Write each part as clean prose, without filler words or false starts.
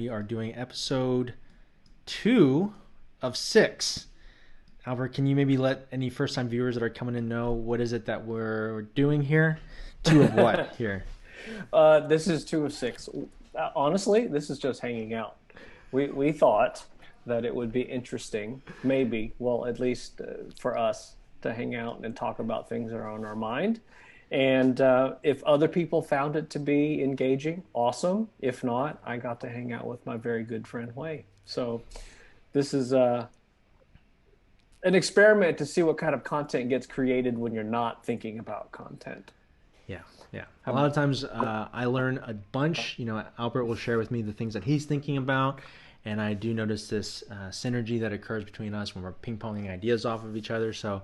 we are doing episode 2 of 6. Albert, can you maybe let any first-time viewers that are coming in know what is it that we're doing here? 2 of what here? This is 2 of 6. Honestly, this is just hanging out. We thought that it would be interesting, maybe, well, at least for us, to hang out and talk about things that are on our mind. And if other people found it to be engaging, awesome. If not, I got to hang out with my very good friend Huei. So this is an experiment to see what kind of content gets created when you're not thinking about content. Yeah, yeah. A lot of times I learn a bunch. Albert will share with me the things that he's thinking about, and I do notice this synergy that occurs between us when we're ping-ponging ideas off of each other. So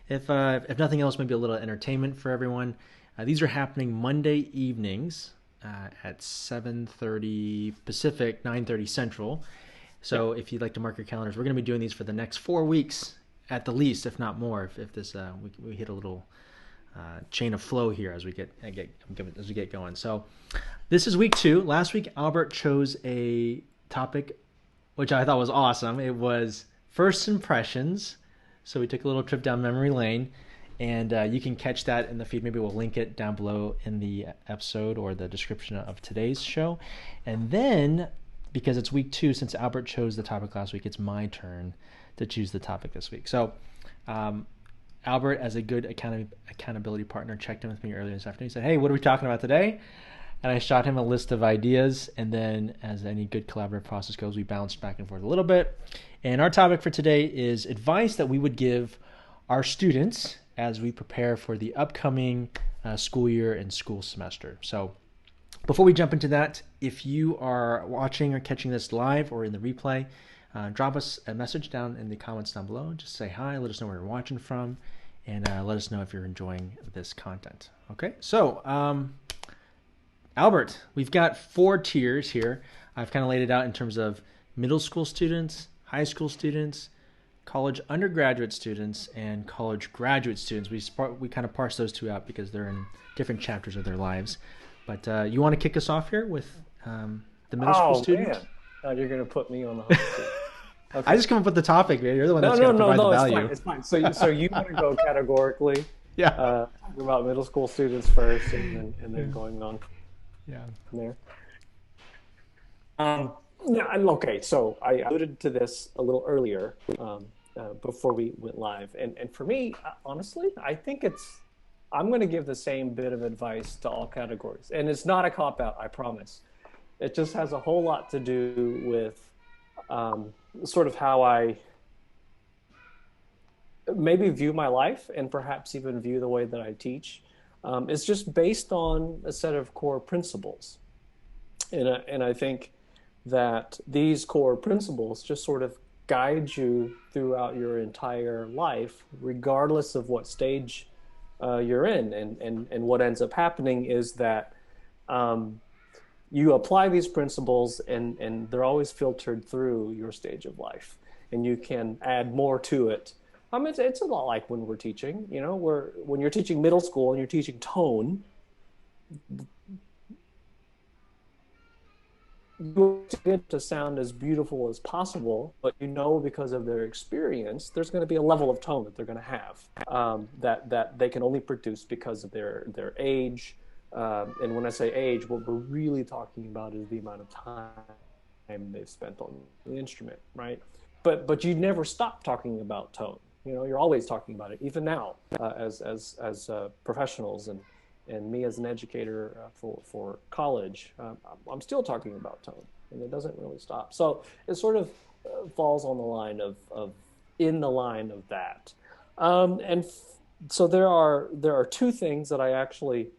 if nothing else, maybe a little entertainment for everyone. These are happening Monday evenings at 7:30 Pacific, 9:30 Central. So if you'd like to mark your calendars, we're going to be doing these for the next 4 weeks at the least, if not more. If this we hit a little chain of flow here as we get going. So this is week 2. Last week Albert chose a topic which I thought was awesome. It was first impressions. So we took a little trip down memory lane, and you can catch that in the feed. Maybe we'll link it down below in the episode or the description of today's show. And then, because it's week 2, since Albert chose the topic last week, it's my turn to choose the topic this week. So Albert, as a good accountability partner, checked in with me earlier this afternoon. He said, hey, what are we talking about today? And I shot him a list of ideas, and then, as any good collaborative process goes, we bounced back and forth a little bit. And our topic for today is advice that we would give our students as we prepare for the upcoming school year and school semester. So before we jump into that, if you are watching or catching this live or in the replay, drop us a message down in the comments down below. Just say hi, let us know where you're watching from, and let us know if you're enjoying this content. Okay, so Albert, we've got 4 tiers here. I've kind of laid it out in terms of middle school students, high school students, college undergraduate students, and college graduate students. We kind of parse those 2 out because they're in different chapters of their lives. But you want to kick us off here with the middle school student? Oh, man. You're going to put me on the hot seat. Okay. I just come up with the topic, man. You're the one that's going to provide the value. It's fine. So you want to go categorically? Yeah. Talking about middle school students first, and then going on. Yeah. From there. Yeah. Okay. So I alluded to this a little earlier before we went live, and for me, honestly, I think I'm going to give the same bit of advice to all categories, and it's not a cop out. I promise. It just has a whole lot to do with sort of how I maybe view my life, and perhaps even view the way that I teach. It's just based on a set of core principles. And I think that these core principles just sort of guide you throughout your entire life, regardless of what stage you're in. And what ends up happening is that you apply these principles, and they're always filtered through your stage of life. And you can add more to it. It's a lot like when we're teaching, when you're teaching middle school and you're teaching tone, you get it to sound as beautiful as possible, but because of their experience, there's going to be a level of tone that they're going to have that they can only produce because of their age. And when I say age, what we're really talking about is the amount of time they've spent on the instrument, right? But you never stop talking about tone. You're always talking about it, even now, as professionals, and me as an educator for college. I'm still talking about tone, and it doesn't really stop. So it sort of falls on the line in the line of that. So there are 2 things that I actually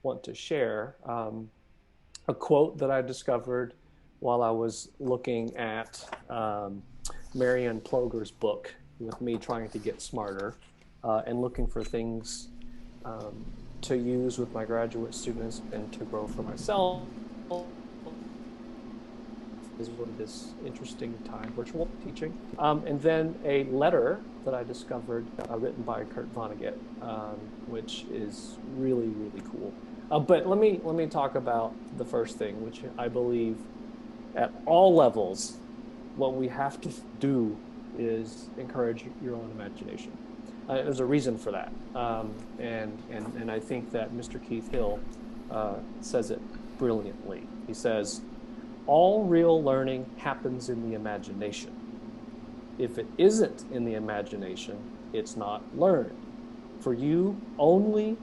want to share. A quote that I discovered while I was looking at Marianne Ploger's book, with me trying to get smarter, and looking for things to use with my graduate students and to grow for myself. Is this interesting time virtual teaching. And then a letter that I discovered written by Vonnegut, which is really, really cool. But let me talk about the first thing, which I believe at all levels, what we have to do is encourage your own imagination. There's a reason for that. And I think that Mr. Keith Hill says it brilliantly. He says, all real learning happens in the imagination. If it isn't in the imagination, it's not learned. For you only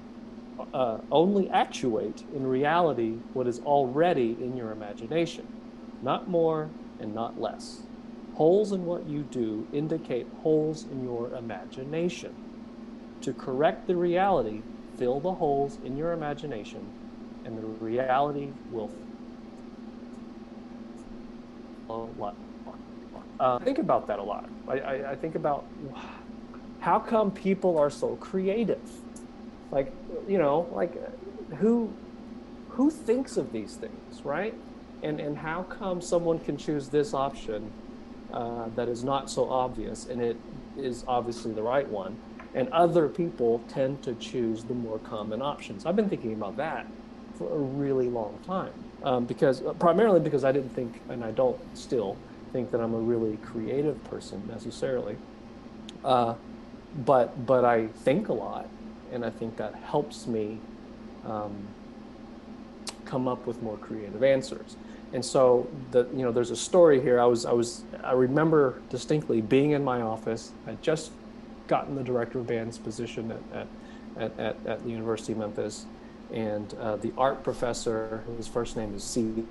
actuate in reality what is already in your imagination, not more and not less. Holes in what you do indicate holes in your imagination. To correct the reality, fill the holes in your imagination, and the reality will flow a lot more. I think about that a lot. I think about how come people are so creative? Like, who thinks of these things, right? And how come someone can choose this option that is not so obvious, and it is obviously the right one, and other people tend to choose the more common options? I've been thinking about that for a really long time, primarily because I didn't think, and I don't still think, that I'm a really creative person necessarily. But I think a lot, and I think that helps me come up with more creative answers. And so there's a story here. I remember distinctly being in my office. I'd just gotten the director of band's position at the University of Memphis, and the art professor, whose first name is C,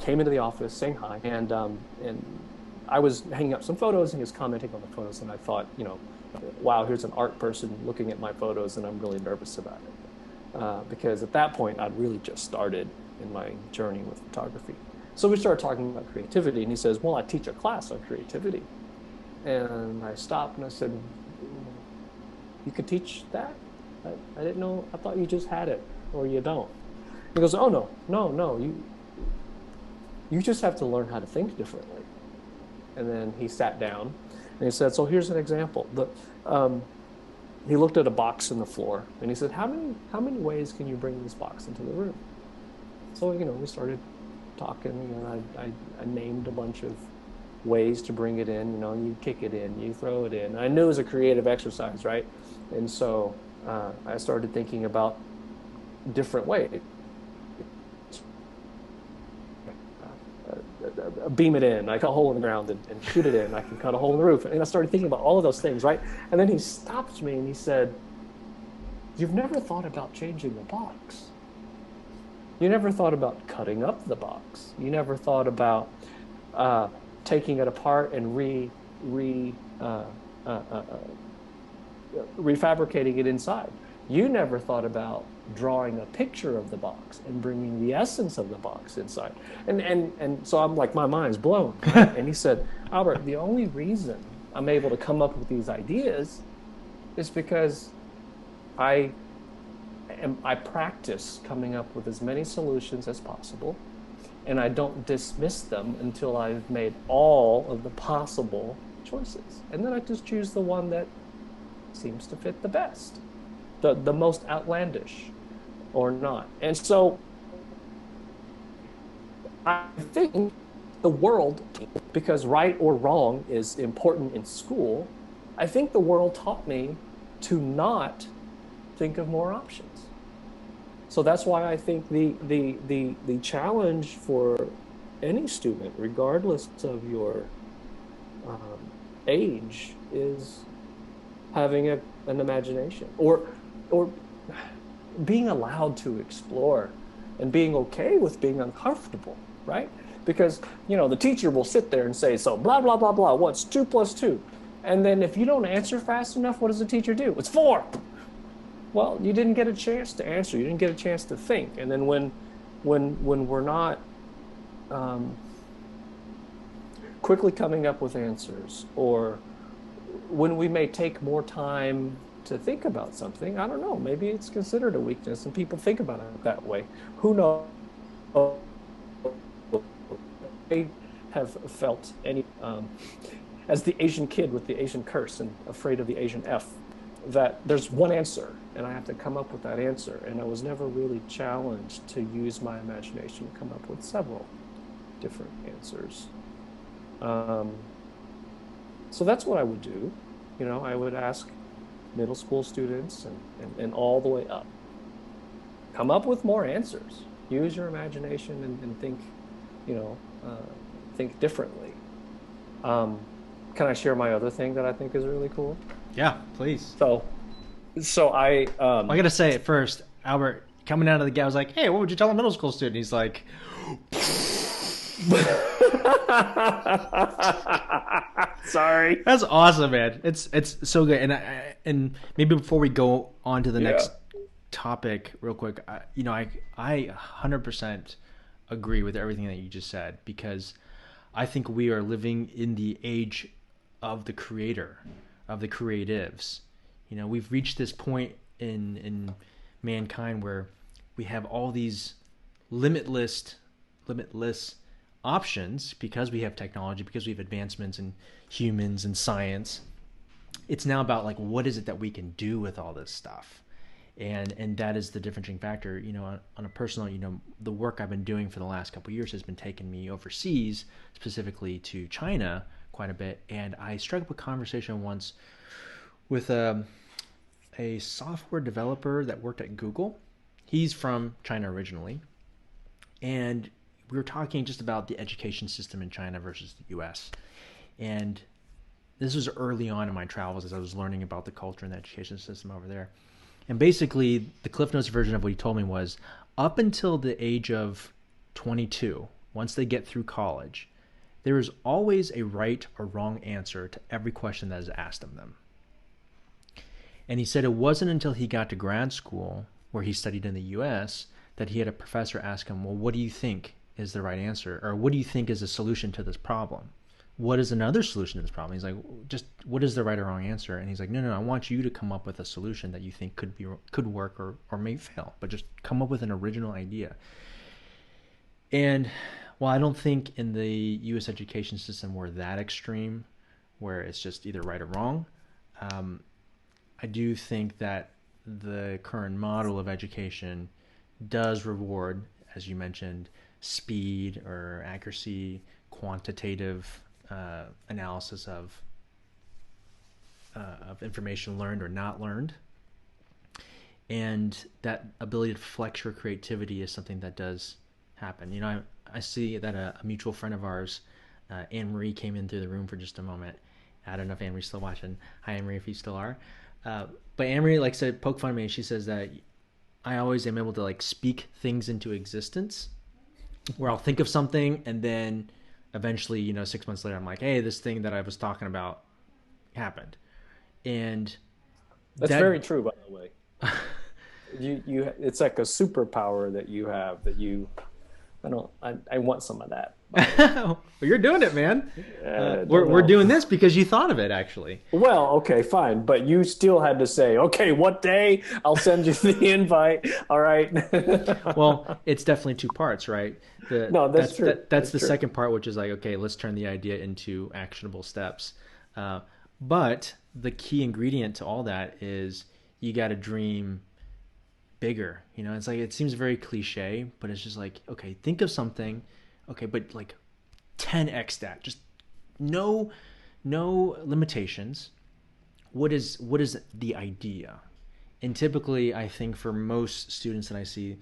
came into the office saying hi, and I was hanging up some photos, and he was commenting on the photos, and I thought, wow, here's an art person looking at my photos, and I'm really nervous about it. Because at that point, I'd really just started in my journey with photography. So we started talking about creativity, and he says, well, I teach a class on creativity. And I stopped and I said, you could teach that? I didn't know, I thought you just had it, or you don't. He goes, oh, no, you just have to learn how to think differently. And then he sat down and he said, so here's an example. He looked at a box in the floor and he said, how many ways can you bring this box into the room? So, we started talking, I named a bunch of ways to bring it in. You kick it in, you throw it in. I knew it was a creative exercise, right? And so I started thinking about different ways. Beam it in, I cut a hole in the ground and shoot it in. I can cut a hole in the roof. And I started thinking about all of those things, right? And then he stopped me and he said, you've never thought about changing the box. You never thought about cutting up the box. You never thought about taking it apart and refabricating it inside. You never thought about drawing a picture of the box and bringing the essence of the box inside. And so I'm like, my mind's blown. Right? And he said, Albert, the only reason I'm able to come up with these ideas is because I practice coming up with as many solutions as possible, and I don't dismiss them until I've made all of the possible choices. And then I just choose the one that seems to fit the best, the most outlandish or not. And so I think the world, because right or wrong is important in school, I think the world taught me to not think of more options. So that's why I think the challenge for any student, regardless of your age, is having an imagination, or being allowed to explore and being okay with being uncomfortable, right? Because, the teacher will sit there and say, so blah, blah, blah, blah, what's 2 + 2? And then if you don't answer fast enough, what does the teacher do? It's 4. Well, you didn't get a chance to answer. You didn't get a chance to think. And then when we're not quickly coming up with answers, or when we may take more time to think about something, I don't know, maybe it's considered a weakness and people think about it that way. Who knows? I have felt as the Asian kid with the Asian curse and afraid of the Asian F. that there's one answer and I have to come up with that answer. And I was never really challenged to use my imagination to come up with several different answers. Um, so that's what I would do. I would ask middle school students and all the way up, come up with more answers. Use your imagination and think, you know, think differently. Um, can I share my other thing that I think is really cool? Yeah, please. So I I gotta say it first, Albert, coming out of the gate, I was like, hey, what would you tell a middle school student? He's like, sorry. that's awesome, man. It's so good. And maybe before we go on to the next topic real quick, I 100% agree with everything that you just said, because I think we are living in the age of the creator, of the creatives. We've reached this point in mankind where we have all these limitless options because we have technology, because we have advancements in humans and science. It's now about like, what is it that we can do with all this stuff? And that is the differentiating factor. On a personal, the work I've been doing for the last couple of years has been taking me overseas, specifically to China quite a bit. And I struck up a conversation once with a software developer that worked at Google. He's from China originally. And we were talking just about the education system in China versus the US. And this was early on in my travels as I was learning about the culture and the education system over there. And basically, the Cliff Notes version of what he told me was, up until the age of 22, once they get through college, there is always a right or wrong answer to every question that is asked of them. And he said it wasn't until he got to grad school, where he studied in the US, that he had a professor ask him, well, what do you think is the right answer? Or what do you think is a solution to this problem? What is another solution to this problem? He's like, just what is the right or wrong answer? And he's like, no, I want you to come up with a solution that you think could work or may fail, but just come up with an original idea. And while I don't think in the U.S. education system we're that extreme, where it's just either right or wrong, I do think that the current model of education does reward, as you mentioned, speed or accuracy, quantitative analysis of information learned or not learned, and that ability to flex your creativity is something that does happen. I see that a mutual friend of ours, Anne Marie, came in through the room for just a moment. I don't know if Anne Marie's still watching. Hi, Anne Marie, if you still are. But Anne Marie said, poke fun at me, and she says that I always am able to speak things into existence, where I'll think of something and then eventually, 6 months later, I'm like, hey, this thing that I was talking about happened. And that's very true, by the way. It's like a superpower that you have I want some of that. Well, you're doing it, man. We're doing this because you thought of it, actually. Well, okay, fine. But you still had to say, okay, what day? I'll send you the invite. All right. Well, it's definitely two parts, right? That's true. That's the true. Second part, which is like, okay, let's turn the idea into actionable steps. But the key ingredient to all that is you got to dream bigger. It's like, it seems very cliche, but it's just like, okay, think of something. Okay, but 10x that. Just no limitations. What is the idea? And typically, I think for most students that I see,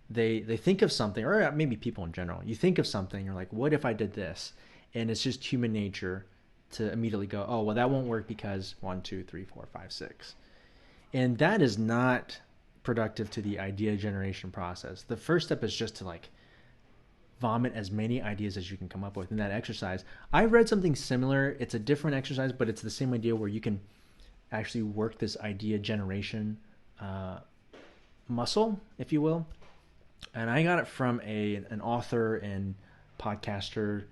they think of something, or maybe people in general. You think of something, you're like, what if I did this? And it's just human nature to immediately go, oh, well, that won't work because 1, 2, 3, 4, 5, 6. And that is not productive to the idea generation process. The first step is just to vomit as many ideas as you can come up with in that exercise. I read something similar. It's a different exercise, but it's the same idea where you can actually work this idea generation muscle, if you will. And I got it from an author and podcaster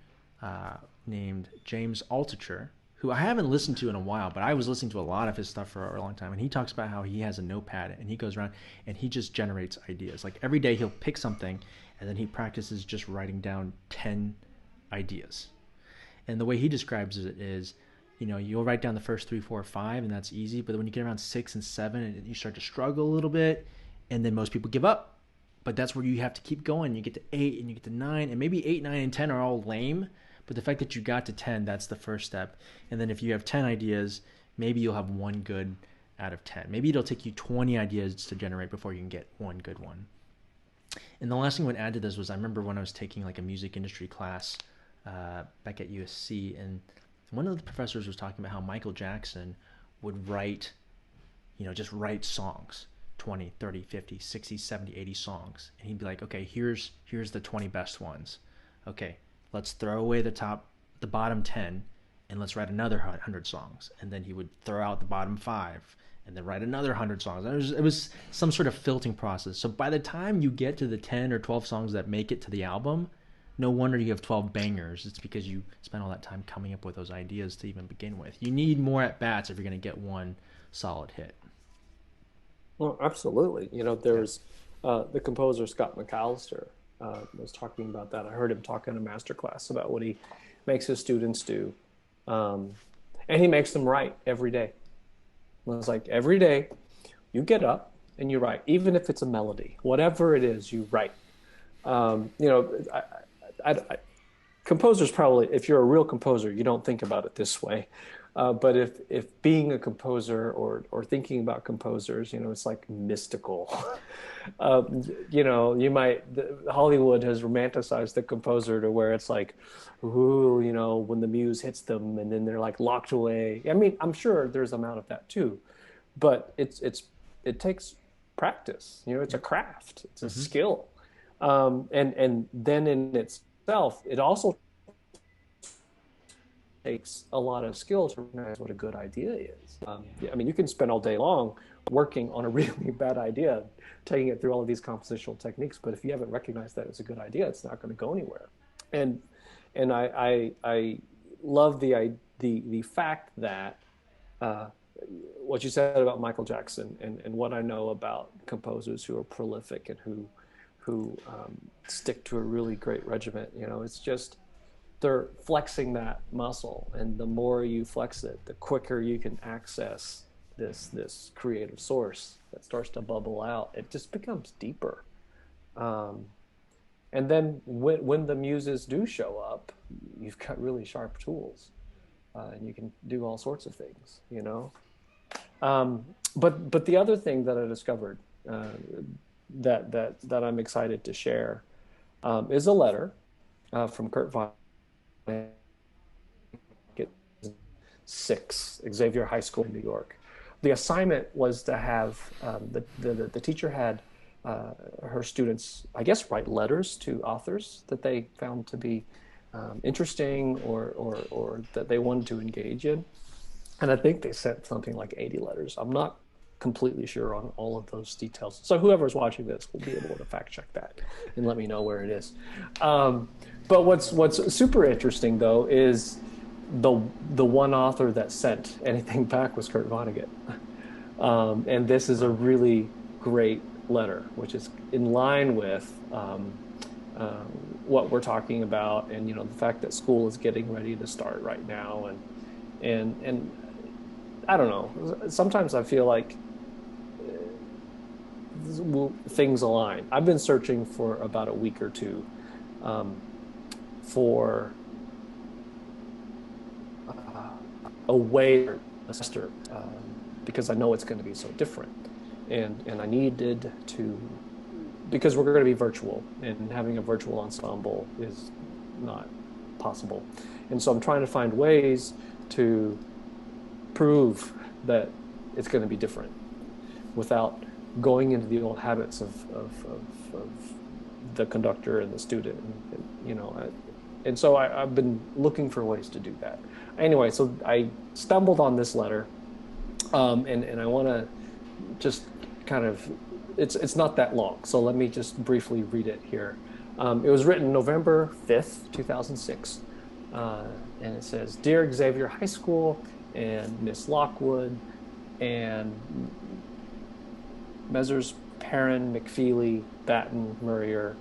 named James Altucher, who I haven't listened to in a while, but I was listening to a lot of his stuff for a long time. And he talks about how he has a notepad and he goes around and he just generates ideas. Every day he'll pick something and then he practices just writing down 10 ideas. And the way he describes it is you'll write down the first three, four, five, and that's easy. But when you get around 6 and 7, and you start to struggle a little bit, and then most people give up. But that's where you have to keep going. You get to 8 and you get to 9, and maybe 8, 9, and 10 are all lame. But the fact that you got to 10, that's the first step. And then if you have 10 ideas, maybe you'll have one good out of 10. Maybe it'll take you 20 ideas to generate before you can get one good one. And the last thing I would add to this was I remember when I was taking like a music industry class back at USC, and one of the professors was talking about how Michael Jackson would write, just write songs, 20, 30, 50, 60, 70, 80 songs. And he'd be like, okay, here's the 20 best ones. Okay, let's throw away the bottom 10, and let's write another 100 songs. And then he would throw out the bottom 5 and then write another 100 songs. It was some sort of filtering process. So by the time you get to the 10 or 12 songs that make it to the album, no wonder you have 12 bangers. It's because you spent all that time coming up with those ideas to even begin with. You need more at-bats if you're going to get one solid hit. Well, absolutely. There's the composer Scott McAllister was talking about that. I heard him talk in a master class about what he makes his students do. And he makes them write every day. It's like every day you get up and you write, even if it's a melody, whatever it is, you write. Composers probably, if you're a real composer, you don't think about it this way. But if being a composer or thinking about composers, it's like mystical. Hollywood has romanticized the composer to where it's like, ooh, when the muse hits them and then they're like locked away. I mean, I'm sure there's amount of that too, but it takes practice. It's a craft, it's a skill, and then in itself, it also takes a lot of skill to recognize what a good idea is. You can spend all day long working on a really bad idea, taking it through all of these compositional techniques, but if you haven't recognized that it's a good idea, it's not going to go anywhere. And I love the fact that what you said about Michael Jackson and what I know about composers who are prolific and who stick to a really great regiment. It's just they're flexing that muscle, and the more you flex it, the quicker you can access this creative source that starts to bubble out. It just becomes deeper. And then when the muses do show up, you've got really sharp tools, and you can do all sorts of things, But the other thing that I discovered that I'm excited to share is a letter from Kurt Vonnegut, 6, Xavier High School in New York. The assignment was to have the teacher had her students, I guess, write letters to authors that they found to be interesting or that they wanted to engage in. And I think they sent something like 80 letters. I'm not completely sure on all of those details. So whoever's watching this will be able to fact check that and let me know where it is. But what's super interesting, though, is the one author that sent anything back was Kurt Vonnegut. And this is a really great letter, which is in line with what we're talking about, and the fact that school is getting ready to start right now, and I don't know. Sometimes I feel like things align. I've been searching for about a week or two for a way a semester because I know it's going to be so different, and I needed to, because we're going to be virtual, and having a virtual ensemble is not possible, and so I'm trying to find ways to prove that it's going to be different without going into the old habits of the conductor and the student, and so I've been looking for ways to do that. Anyway, so I stumbled on this letter, and I want to just kind of, it's not that long, so let me just briefly read it here. It was written November 5th, 2006, and it says, "Dear Xavier High School and Miss Lockwood and Messrs. Perrin, McFeely, Batten, Murrier,"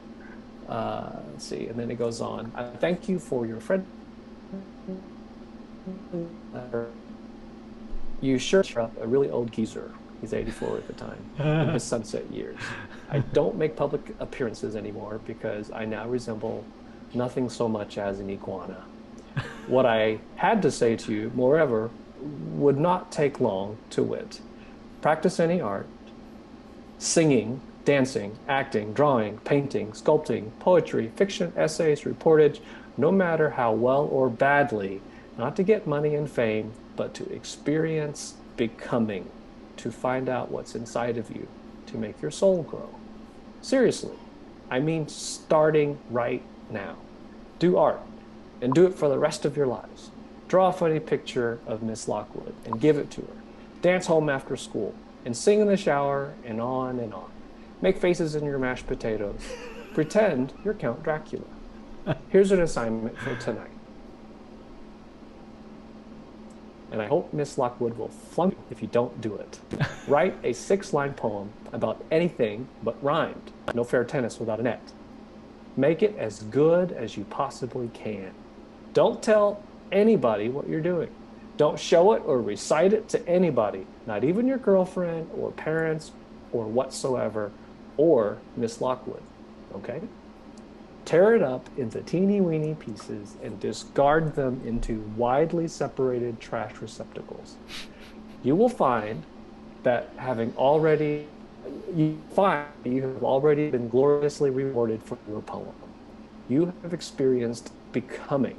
let's see, and then it goes on. "I thank you for your friend You sure are a really old geezer. He's 84 at the time in his sunset years. I don't make public appearances anymore because I now resemble nothing so much as an iguana. What I had to say to you, moreover, would not take long to wit. Practice any art, singing, dancing, acting, drawing, painting, sculpting, poetry, fiction, essays, reportage, no matter how well or badly, not to get money and fame, but to experience becoming, to find out what's inside of you, to make your soul grow. Seriously, I mean, starting right now. Do art and do it for the rest of your lives. Draw a funny picture of Miss Lockwood and give it to her. Dance home after school and sing in the shower and on and on. Make faces in your mashed potatoes. Pretend you're Count Dracula. Here's an assignment for tonight. And I hope Miss Lockwood will flunk you if you don't do it. Write a 6-line poem about anything but rhymed. No fair tennis without a net. Make it as good as you possibly can. Don't tell anybody what you're doing. Don't show it or recite it to anybody, not even your girlfriend or parents or whatsoever, or Miss Lockwood, okay? Tear it up into teeny weeny pieces and discard them into widely separated trash receptacles. You will find that you have already been gloriously rewarded for your poem. You have experienced becoming.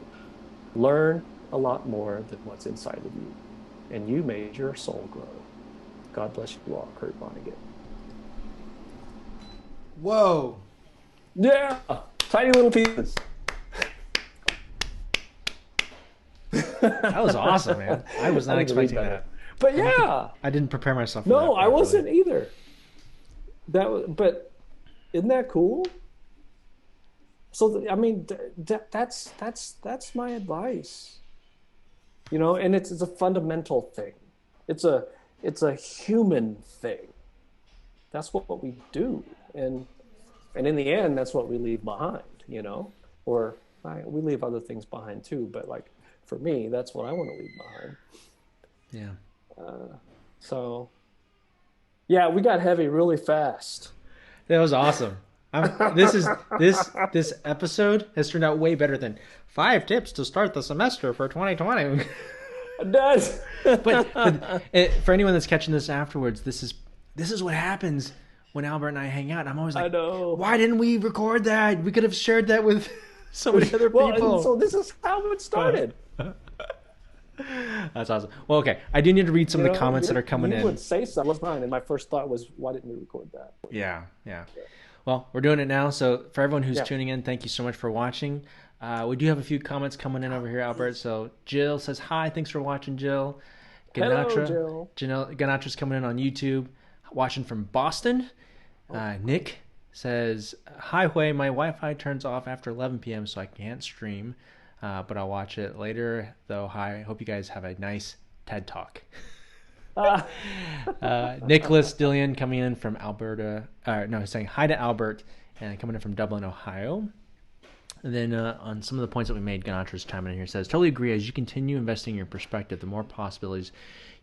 Learn a lot more than what's inside of you, and you made your soul grow. God bless you all, Kurt Vonnegut. Whoa. Yeah, tiny little pieces. That was awesome, man. I was not expecting that. But yeah, I didn't prepare myself for that. no, I wasn't either. But isn't that cool? So I mean, that's my advice. You know, and it's a fundamental thing. It's a human thing. That's what we do, and in the end, that's what we leave behind. You know, or we leave other things behind too. But like for me, that's what I want to leave behind. Yeah. So, yeah, we got heavy really fast. That was awesome. This episode has turned out way better than 5 tips to start the semester for 2020. It does. but for anyone that's catching this afterwards, this is what happens when Albert and I hang out. I'm always like, I know. Why didn't we record that? We could have shared that with so many other people. Well, and so this is how it started. That's awesome. Well, okay. I do need to read some of the comments that are coming in. You would say something was mine, and my first thought was, why didn't we record that? Yeah. Well, we're doing it now. So for everyone who's tuning in, thank you so much for watching. We do have a few comments coming in over here, Albert. So Jill says, hi, thanks for watching, Jill. Hello, Jill. Ganatra's coming in on YouTube, watching from Boston. Nick says, hi, Huei, my Wi-Fi turns off after 11 p.m., so I can't stream. But I'll watch it later, though. Hi, hope you guys have a nice TED Talk. Nicholas Dillion coming in from Alberta. Saying hi to Albert and coming in from Dublin, Ohio. And then on some of the points that we made, Ganatra's chiming in here says, totally agree. As you continue investing in your perspective, the more possibilities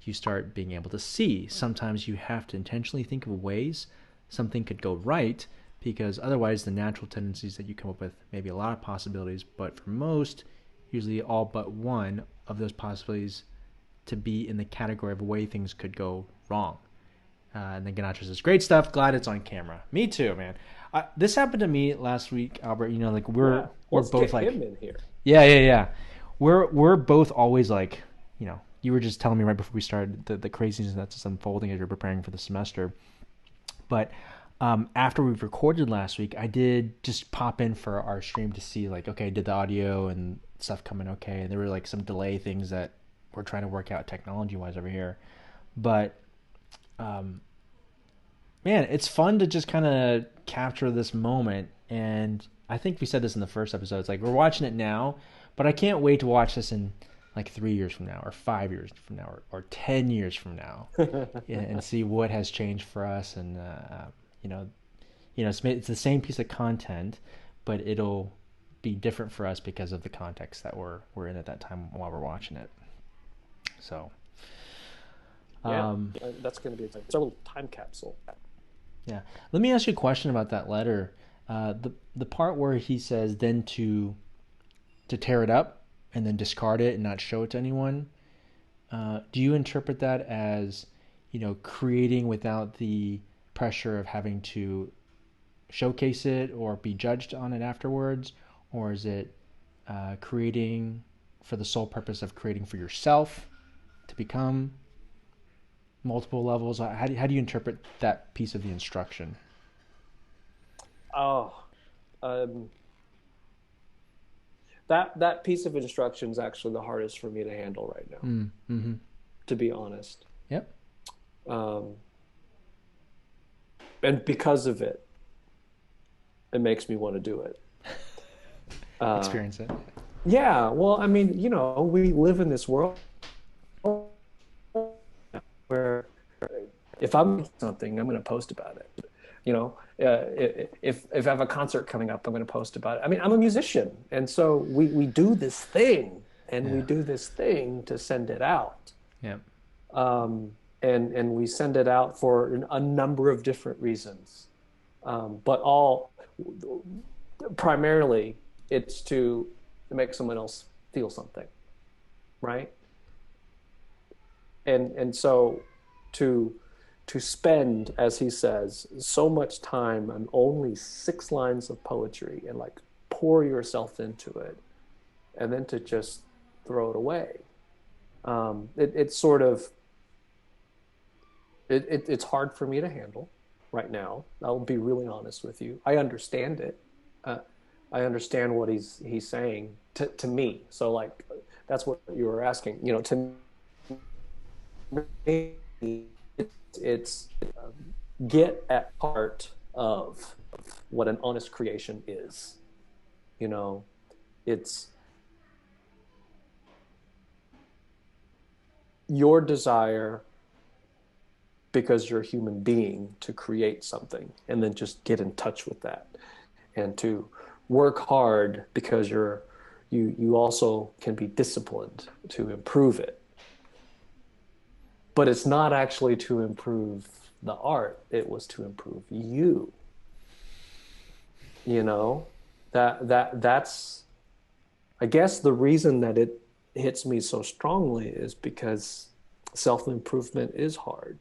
you start being able to see. Sometimes you have to intentionally think of ways something could go right, because otherwise the natural tendencies that you come up with may be a lot of possibilities, but for most, usually all but one of those possibilities to be in the category of a way things could go wrong. And then Ganatra says, great stuff, glad it's on camera. Me too, man. This happened to me last week, Albert. You know, like we're both get like him in here. Yeah. We're both always like, you know, you were just telling me right before we started the craziness that's just unfolding as you're preparing for the semester. But after we recorded last week, I did just pop in for our stream to see, like, okay, did the audio and stuff come in okay? And there were like some delay things that we're trying to work out technology-wise over here. But, man, it's fun to just kind of capture this moment. And I think we said this in the first episode. It's like we're watching it now, but I can't wait to watch this in like 3 years from now, or 5 years from now, or 10 years from now, and see what has changed for us. And it's the same piece of content, but it'll be different for us because of the context that we're in at that time while we're watching it. So, Yeah, that's going to be exciting. It's a little time capsule. yeah. Let me ask you a question about that letter. The part where he says then to tear it up and then discard it and not show it to anyone. Do you interpret that as, creating without the pressure of having to showcase it or be judged on it afterwards, or is it creating for the sole purpose of creating for yourself to become multiple levels? How do you interpret that piece of the instruction? Oh, um, that piece of instruction is actually the hardest for me to handle right now, Mm-hmm. to be honest. Yep. Um, and because of it, it makes me want to do it. Uh, Experience it. yeah, well, I mean, we live in this world where if I'm doing something, I'm going to post about it. If I have a concert coming up, I'm going to post about it. I mean, I'm a musician, and so we do this thing, and we Yeah. do this thing to send it out, Yep. and we send it out for a number of different reasons, but all primarily it's to make someone else feel something, right? And so to spend, as he says, so much time on only 6 lines of poetry and like pour yourself into it, and then to just throw it away. It's sort of it's hard for me to handle right now. I'll be really honest with you. I understand it. Uh, I understand what he's saying to me. So like that's what you were asking. To me, it's get at heart of what an honest creation is. It's your desire, because you're a human being, to create something and then just get in touch with that, and to work hard because you also can be disciplined to improve it. But it's not actually to improve the art, it was to improve you. you know that's, I guess, the reason that it hits me so strongly is because self-improvement is hard,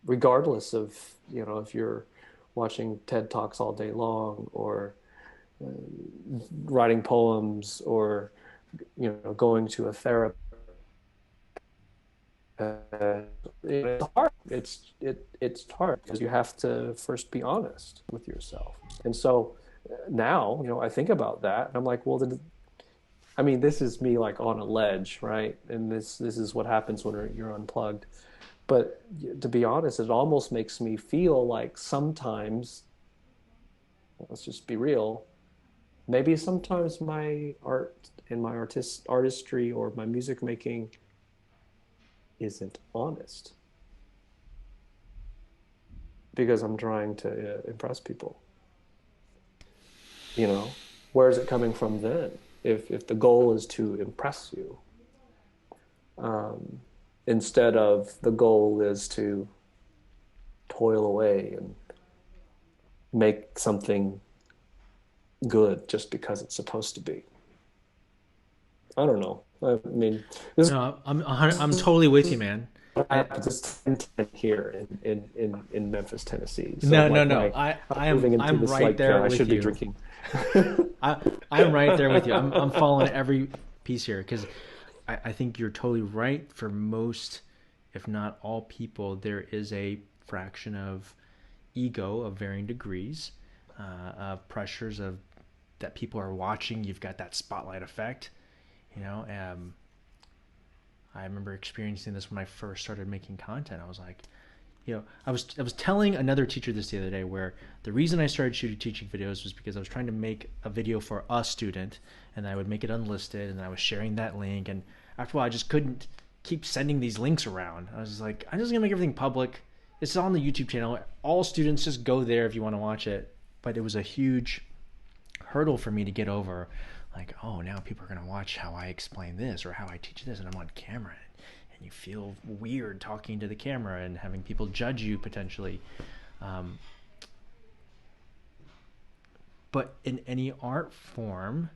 regardless of, if you're watching TED Talks all day long, or uh, writing poems, or going to a therapist. It's hard. It's hard because you have to first be honest with yourself. And so now, I think about that and I'm like, well, I mean, this is me like on a ledge, right? And this is what happens when you're unplugged. But to be honest, it almost makes me feel like sometimes, let's just be real, maybe sometimes my art and my artistry or my music making isn't honest because I'm trying to impress people. Where is it coming from then? If the goal is to impress you, instead of the goal is to toil away and make something good just because it's supposed to be. I don't know. I mean, this No, I'm totally with you, man. I have this 10 here in Memphis, Tennessee. So No, I'm no, like, no. I'm moving into I'm this right like there I with should be you. drinking. I I'm right there with you. I'm following every piece here because I think you're totally right. For most, if not all people, there is a fraction of ego of varying degrees, of pressures of that people are watching. You've got that spotlight effect, you know. I remember experiencing this when I first started making content. I was like, I was telling another teacher this the other day, where the reason I started shooting teaching videos was because I was trying to make a video for a student, and I would make it unlisted, and I was sharing that link, and after a while I just couldn't keep sending these links around. I was like, I'm just gonna make everything public. It's on the YouTube channel. All students just go there if you want to watch it. But it was a huge hurdle for me to get over. like, oh, now people are going to watch how I explain this or how I teach this, and I'm on camera, and you feel weird talking to the camera and having people judge you potentially. But in any art form,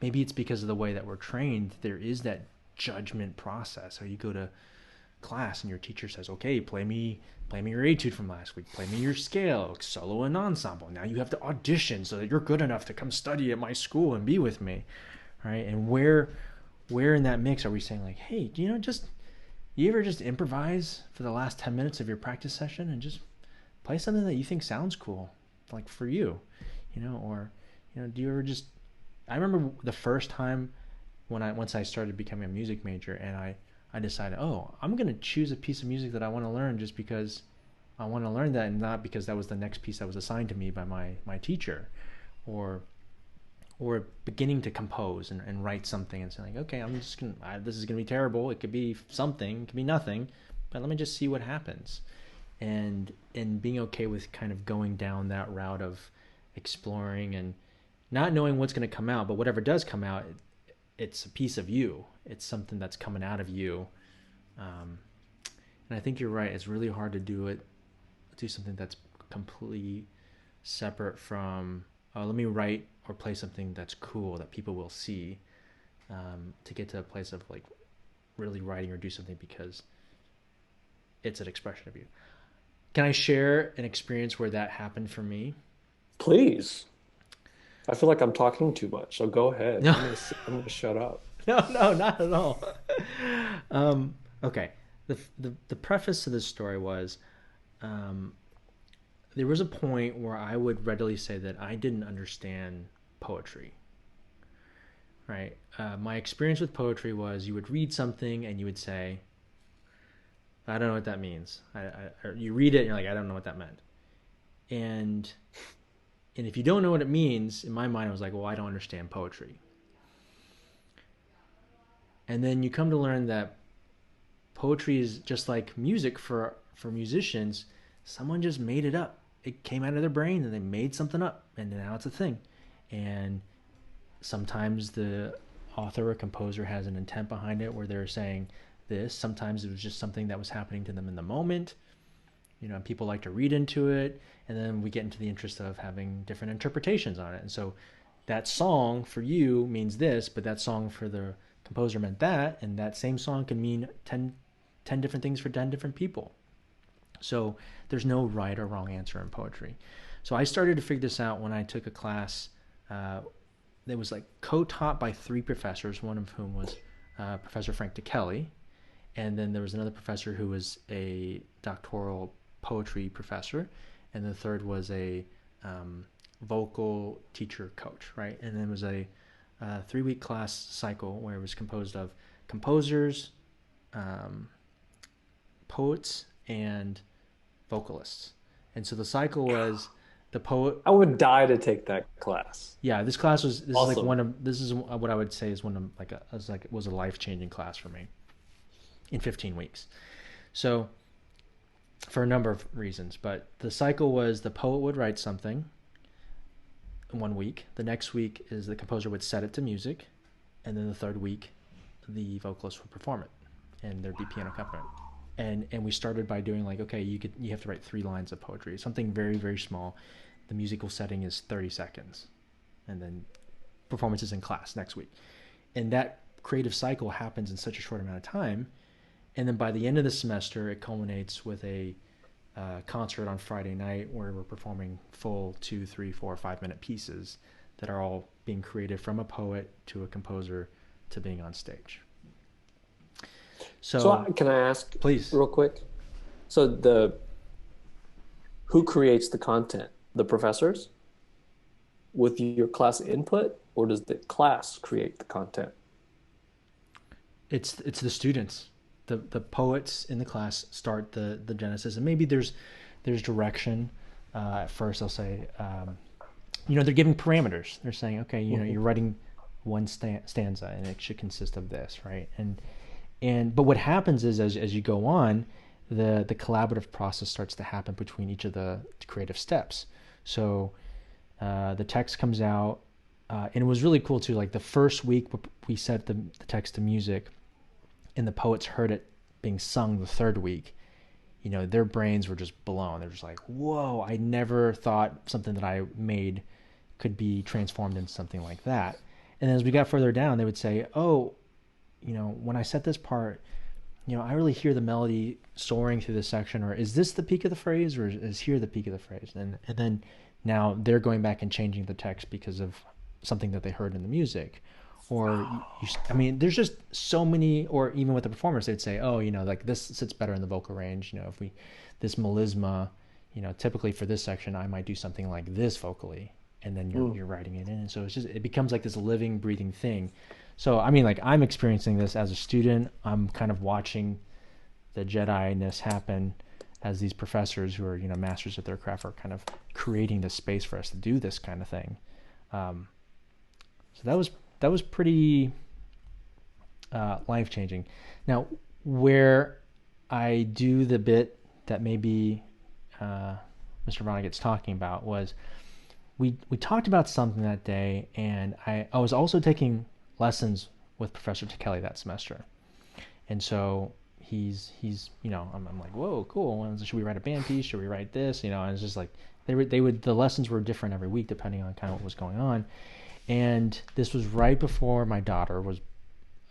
maybe it's because of the way that we're trained, there is that judgment process. So you go to class and your teacher says, okay, play me your etude from last week, play me your scale, solo and ensemble. Now you have to audition so that you're good enough to come study at my school and be with me, right? And where in that mix are we saying like, hey, you ever just improvise for the last 10 minutes of your practice session and just play something that you think sounds cool, like for you, or do you ever just, I remember the first time once I started becoming a music major, and I decided, oh, I'm going to choose a piece of music that I want to learn just because I want to learn that, and not because that was the next piece that was assigned to me by my teacher, or beginning to compose and write something and saying, like, okay, this is going to be terrible. It could be something, it could be nothing, but let me just see what happens. And being okay with kind of going down that route of exploring and not knowing what's going to come out, but whatever does come out, it's a piece of you. It's something that's coming out of you. And I think you're right. It's really hard to do something that's completely separate from, let me write or play something that's cool that people will see, to get to a place of like really writing or do something because it's an expression of you. Can I share an experience where that happened for me? Please. I feel like I'm talking too much, so go ahead. No, I'm gonna shut up. no, not at all. Okay. The preface to this story was, there was a point where I would readily say that I didn't understand poetry. Right. My experience with poetry was you would read something and you would say, I don't know what that means. Or you read it and you're like, I don't know what that meant. And if you don't know what it means, in my mind, I was like, well, I don't understand poetry. And then you come to learn that poetry is just like music for musicians. Someone just made it up. It came out of their brain and they made something up, and now it's a thing. And sometimes the author or composer has an intent behind it where they're saying this. Sometimes it was just something that was happening to them in the moment. People like to read into it, and then we get into the interest of having different interpretations on it. And so that song for you means this, but that song for the composer meant that, and that same song can mean 10 different things for 10 different people. So there's no right or wrong answer in poetry. So I started to figure this out when I took a class that was like co-taught by 3 professors, one of whom was Professor Frank DeKelly, and then there was another professor who was a doctoral poetry professor, and the third was a vocal teacher coach, right? And then it was a 3-week class cycle where it was composed of composers, poets, and vocalists. And so the cycle was the poet. I would die to take that class. Yeah, this class was Awesome. this is what I would say is was a life-changing class for me in 15 weeks. So for a number of reasons, but the cycle was the poet would write something in 1 week. The next week is the composer would set it to music, and then the third week the vocalist would perform it, and there'd be piano accompaniment. And we started by doing like, okay, you have to write 3 lines of poetry, something very, very small. The musical setting is 30 seconds, and then performances in class next week. And that creative cycle happens in such a short amount of time. And then by the end of the semester, it culminates with a concert on Friday night where we're performing full 2, 3, 4, 5-minute pieces that are all being created from a poet to a composer to being on stage. So Can I ask please. real quick? So who creates the content? The professors with your class input, or does the class create the content? It's the students. The poets in the class start the genesis, and maybe there's direction. At first, they'll say, they're giving parameters. They're saying, okay, you're writing one stanza, and it should consist of this, right? But what happens is as you go on, the collaborative process starts to happen between each of the creative steps. So the text comes out, and it was really cool too. Like the first week we set the text to music, and the poets heard it being sung the third week. You know, their brains were just blown. They're just like, "Whoa! I never thought something that I made could be transformed into something like that." And then as we got further down, they would say, "Oh, you know, when I set this part, you know, I really hear the melody soaring through this section, or is this the peak of the phrase, or is here the peak of the phrase?" And then now they're going back and changing the text because of something that they heard in the music. Or I mean, there's just so many. Or even with the performers, they'd say, "Oh, you know, like this sits better in the vocal range. You know, if we this melisma, you know, typically for this section, I might do something like this vocally." And then you're writing it in, and so it becomes like this living, breathing thing. So I mean, like I'm experiencing this as a student. I'm kind of watching the Jedi-ness happen as these professors who are, you know, masters of their craft are kind of creating this space for us to do this kind of thing. So that was pretty life changing. Now, where I do the bit that maybe Mr. Vonnegut's talking about was we talked about something that day, and I was also taking lessons with Professor Tekeli that semester, and so he's you know I'm like, whoa, cool. Should we write a band piece? Should we write this? You know, and it's just like they would the lessons were different every week depending on kind of what was going on. And this was right before my daughter was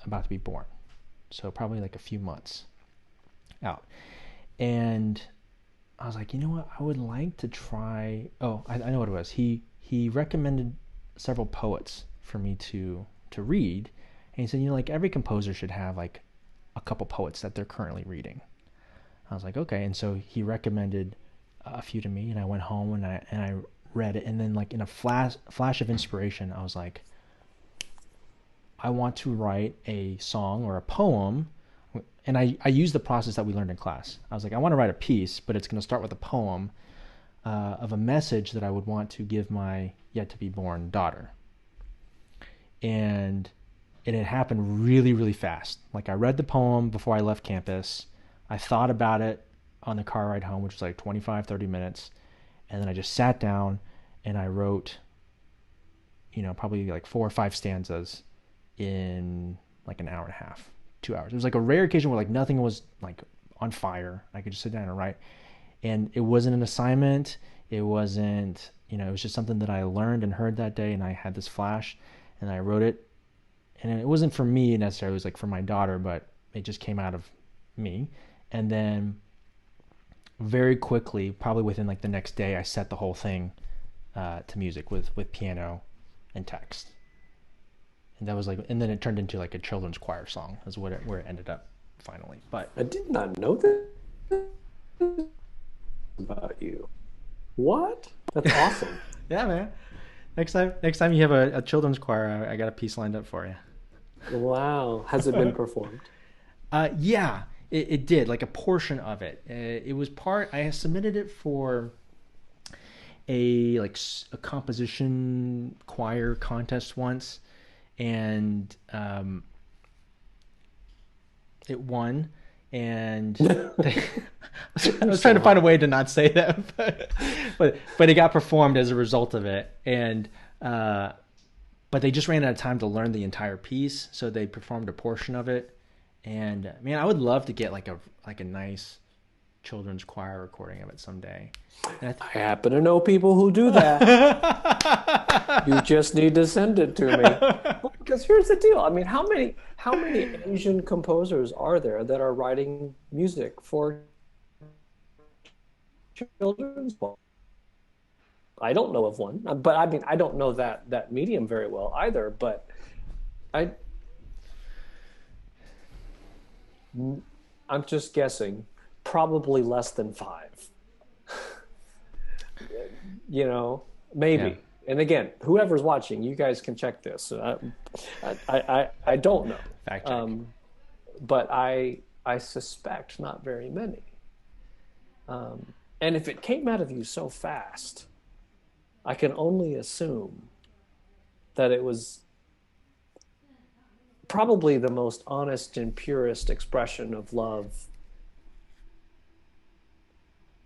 about to be born, so probably like a few months out. And I was like, you know what? I would like to try. Oh, I know what it was. He recommended several poets for me to read, and he said, you know, like every composer should have like a couple poets that they're currently reading. I was like, okay. And so he recommended a few to me, and I went home and I read it, and then like in a flash of inspiration, I was like, I want to write a song or a poem. And I used the process that we learned in class. I was like, I want to write a piece, but it's going to start with a poem of a message that I would want to give my yet to be born daughter. And it had happened really, really fast. Like I read the poem before I left campus. I thought about it on the car ride home, which was like 25, 30 minutes. And then I just sat down and I wrote, you know, probably like 4 or 5 stanzas in like an hour and a half, 2 hours. It was like a rare occasion where like nothing was like on fire. I could just sit down and write. And it wasn't an assignment. It wasn't, you know, it was just something that I learned and heard that day. And I had this flash and I wrote it. And it wasn't for me necessarily. It was like for my daughter, but it just came out of me. And then very quickly, probably within like the next day, I set the whole thing to music with piano and text. And that was like, and then it turned into like a children's choir song, is where it ended up finally. But I did not know that about you. What? That's awesome. yeah, man. Next time you have a children's choir, I got a piece lined up for you. Wow. Has it been performed? Yeah, it did, like a portion of it. It was part. I submitted it for a a composition choir contest once, and it won. And I was trying to find a way to not say that, but it got performed as a result of it. And but they just ran out of time to learn the entire piece, so they performed a portion of it. And man, I would love to get like a nice children's choir recording of it someday. I happen to know people who do that. You just need to send it to me. Because here's the deal. I mean, how many Asian composers are there that are writing music for children's books? I don't know of one, but I mean, I don't know that medium very well either. But I'm just guessing, probably less than 5. You know, maybe. Yeah. And again, whoever's watching, you guys can check this. I don't know. Fact check. But I suspect not very many. And if it came out of you so fast, I can only assume that it was probably the most honest and purest expression of love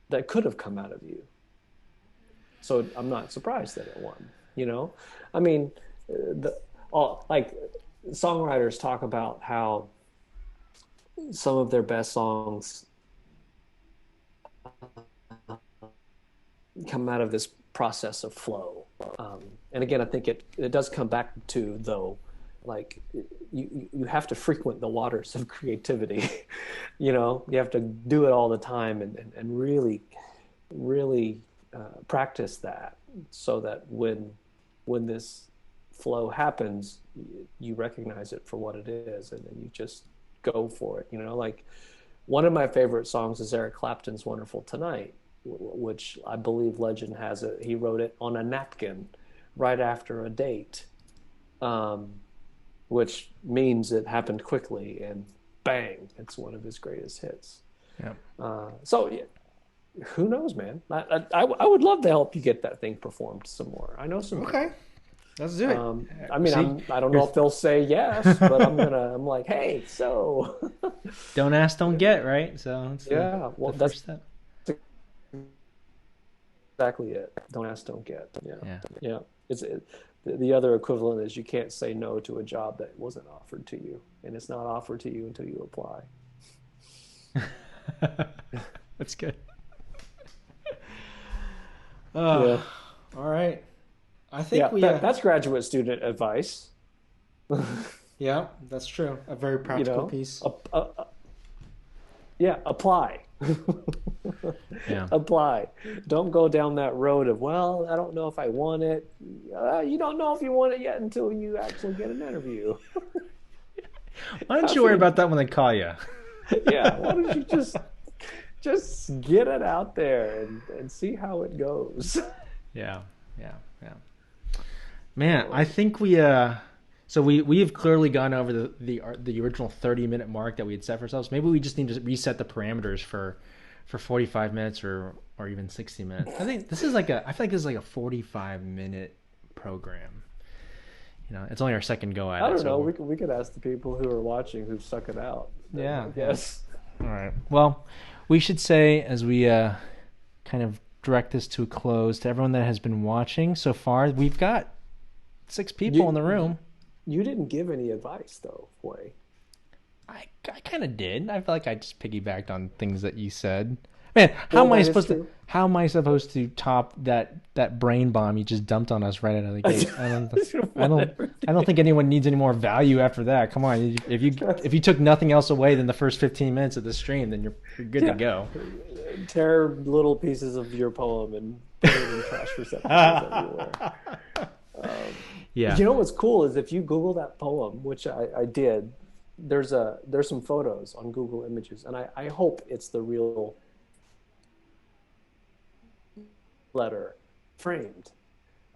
that could have come out of you. So I'm not surprised that it won, you know? I mean, the all like songwriters talk about how some of their best songs come out of this process of flow. And again, I think it does come back to, though, like you have to frequent the waters of creativity. You have to do it all the time, and really practice that, so that when this flow happens, you recognize it for what it is, and then you just go for it. Like one of my favorite songs is Eric Clapton's "Wonderful Tonight," which I believe legend has it. He wrote it on a napkin right after a date, which means it happened quickly, and bang, it's one of his greatest hits. Yeah. So who knows, man? I would love to help you get that thing performed some more. I know some Okay. people. Let's do it. I mean, See, I don't know if they'll say yes, but I'm like, hey, so. Don't ask, don't get, right? So it's Yeah, well, the that's first step. exactly it. Don't ask, don't get. Yeah. Yeah. The other equivalent is you can't say no to a job that wasn't offered to you, and it's not offered to you until you apply. That's good. Yeah. All right. I think that's graduate student advice. Yeah, that's true. A very practical piece. Yeah, apply. Yeah. Apply. Don't go down that road of, well, I don't know if I want it. You don't know if you want it yet until you actually get an interview. Why don't you worry about that when they call you? Yeah, why don't you just get it out there and see how it goes. Yeah. Man, I think we have clearly gone over the original 30-minute mark that we had set for ourselves. Maybe we just need to reset the parameters for 45 minutes or even 60 minutes. I think this is I feel like this is like a 45-minute program. It's only our second go at it. I don't know. We could ask the people who are watching who've stuck it out. Yeah. Yes. All right. Well, we should say, as we kind of direct this to a close, to everyone that has been watching so far, we've got 6 people in the room. You didn't give any advice, though, Huei. I kind of did. I feel like I just piggybacked on things that you said. Man, how am I supposed to top that brain bomb you just dumped on us right out of the gate? I don't think anyone needs any more value after that. Come on, if you took nothing else away than the first 15 minutes of the stream, then you're good to go. Tear little pieces of your poem and put it in trash receptacles everywhere. Yeah. You know what's cool is if you Google that poem, which I did, there's some photos on Google Images, and I hope it's the real letter framed.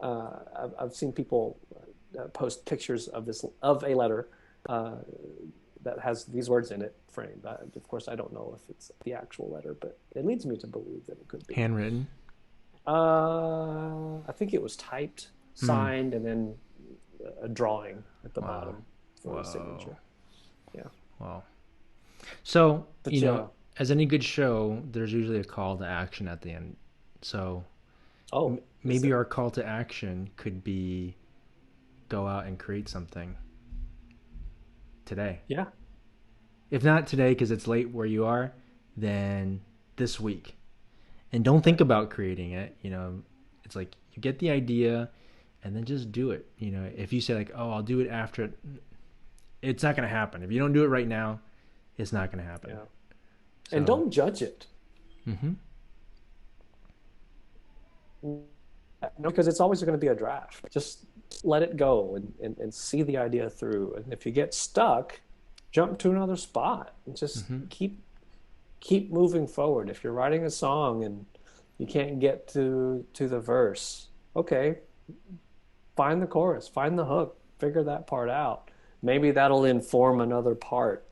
I've seen people post pictures of a letter that has these words in it framed. Of course, I don't know if it's the actual letter, but it leads me to believe that it could be Handwritten. I think it was typed, signed, and then a drawing at the bottom for a signature. Yeah. Wow. So, as any good show, there's usually a call to action at the end. So, maybe our call to action could be go out and create something today. Yeah. If not today because it's late where you are, then this week. And don't think about creating it. It's like you get the idea and then just do it. If you say like, oh, I'll do it after it, it's not going to happen. If you don't do it right now, it's not going to happen. Yeah. So, and don't judge it. Mm-hmm. Because it's always going to be a draft. Just let it go and see the idea through. And if you get stuck, jump to another spot and just keep moving forward. If you're writing a song and you can't get to the verse, okay, find the chorus, find the hook, figure that part out. Maybe that'll inform another part.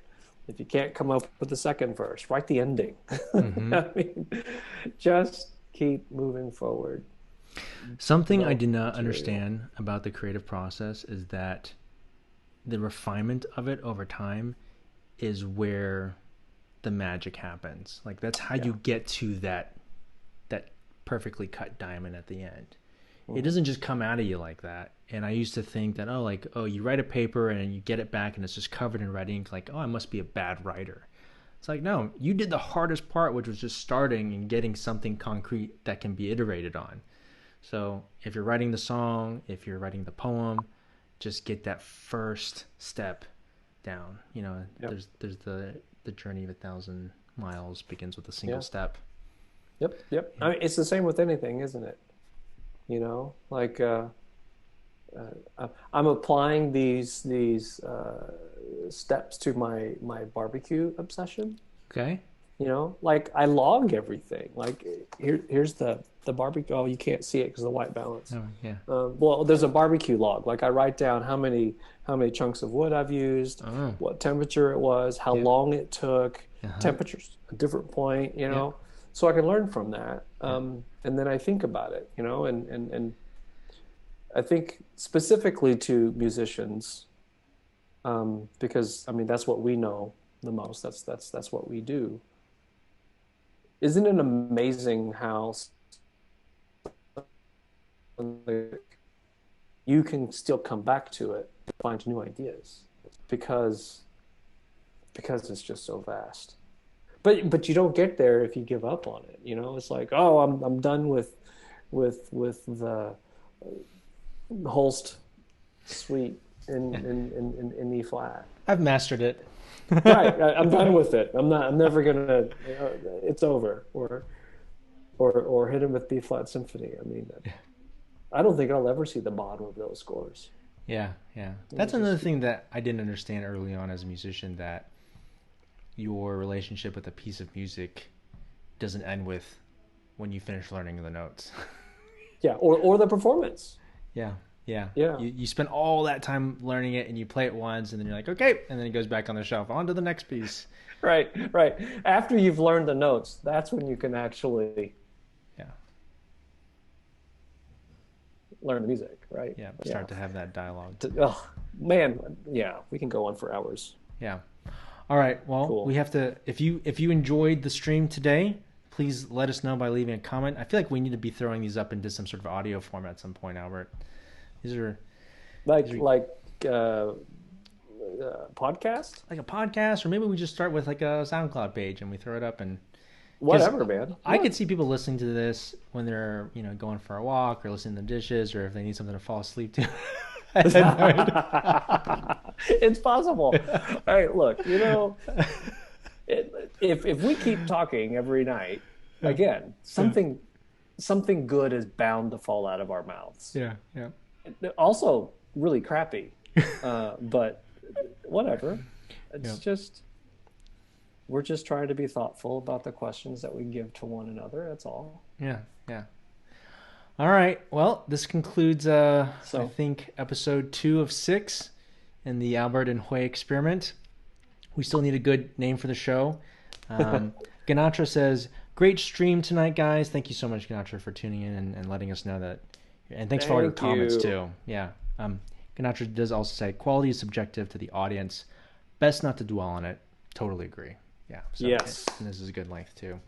If you can't come up with the second verse, write the ending. Mm-hmm. I mean, just keep moving forward. Something I did not understand about the creative process is that the refinement of it over time is where the magic happens. Like that's how you get to that perfectly cut diamond at the end. it doesn't just come out of you like that. And I used to think that, you write a paper and you get it back and it's just covered in red ink, like, oh, I must be a bad writer. It's like, no, you did the hardest part, which was just starting and getting something concrete that can be iterated on. So if you're writing the song, if you're writing the poem, just get that first step down. Yep. There's the journey of 1,000 miles begins with a single step. Yep. Yeah. I mean, it's the same with anything, isn't it? Like I'm applying these steps to my barbecue obsession. Okay. Like I log everything. Like here's the barbecue. Oh, you can't see it because of the white balance. Oh, yeah. Well, there's a barbecue log. Like I write down how many chunks of wood I've used, what temperature it was, how long it took, temperatures, a different point. So I can learn from that. And then I think about it. And I think specifically to musicians, because I mean that's what we know the most. That's what we do. Isn't it amazing how you can still come back to it, find new ideas, because it's just so vast. But you don't get there if you give up on it. It's like, oh, I'm done with the Holst suite in E flat. I've mastered it. Right, I'm done with it. I'm never gonna. It's over. Or hit him with B flat symphony. I mean, I don't think I'll ever see the bottom of those scores. Yeah. That's another thing that I didn't understand early on as a musician, that your relationship with a piece of music doesn't end with when you finish learning the notes. Yeah, or the performance. Yeah. You spend all that time learning it and you play it once and then you're like, okay, and then it goes back on the shelf. On to the next piece. Right. After you've learned the notes, that's when you can actually learn the music, right? Yeah, start to have that dialogue. Oh, man, yeah, we can go on for hours. Yeah. All right, well, cool. We have to, if you enjoyed the stream today, please let us know by leaving a comment. I feel like we need to be throwing these up into some sort of audio format at some point, Albert. These are podcast? Like a podcast, or maybe we just start with like a SoundCloud page and we throw it up and whatever, man. I could see people listening to this when they're, going for a walk or listening to the dishes, or if they need something to fall asleep to. It's possible. All right, look, if we keep talking every night, again, something good is bound to fall out of our mouths. Yeah. Also, really crappy, but whatever. It's just, we're just trying to be thoughtful about the questions that we give to one another. That's all. Yeah. All right. Well, this concludes, I think, episode 2 of 6 in the Albert and Huei experiment. We still need a good name for the show. Ganatra says, great stream tonight, guys. Thank you so much, Ganatra, for tuning in and letting us know that. And thanks for all your comments, too. Yeah. Ganatra does also say, quality is subjective to the audience. Best not to dwell on it. Totally agree. Yeah. So, yes. And this is a good length, too.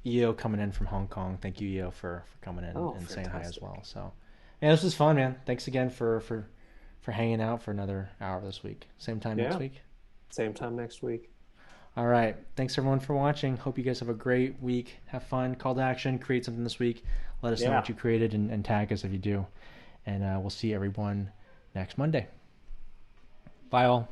EO coming in from Hong Kong. Thank you, EO, for coming in and fantastic. Saying hi as well. So, yeah, this was fun, man. Thanks again for hanging out for another hour this week. Same time next week? Same time next week. All right. Thanks, everyone, for watching. Hope you guys have a great week. Have fun. Call to action. Create something this week. Let us know what you created and tag us if you do. And we'll see everyone next Monday. Bye, all.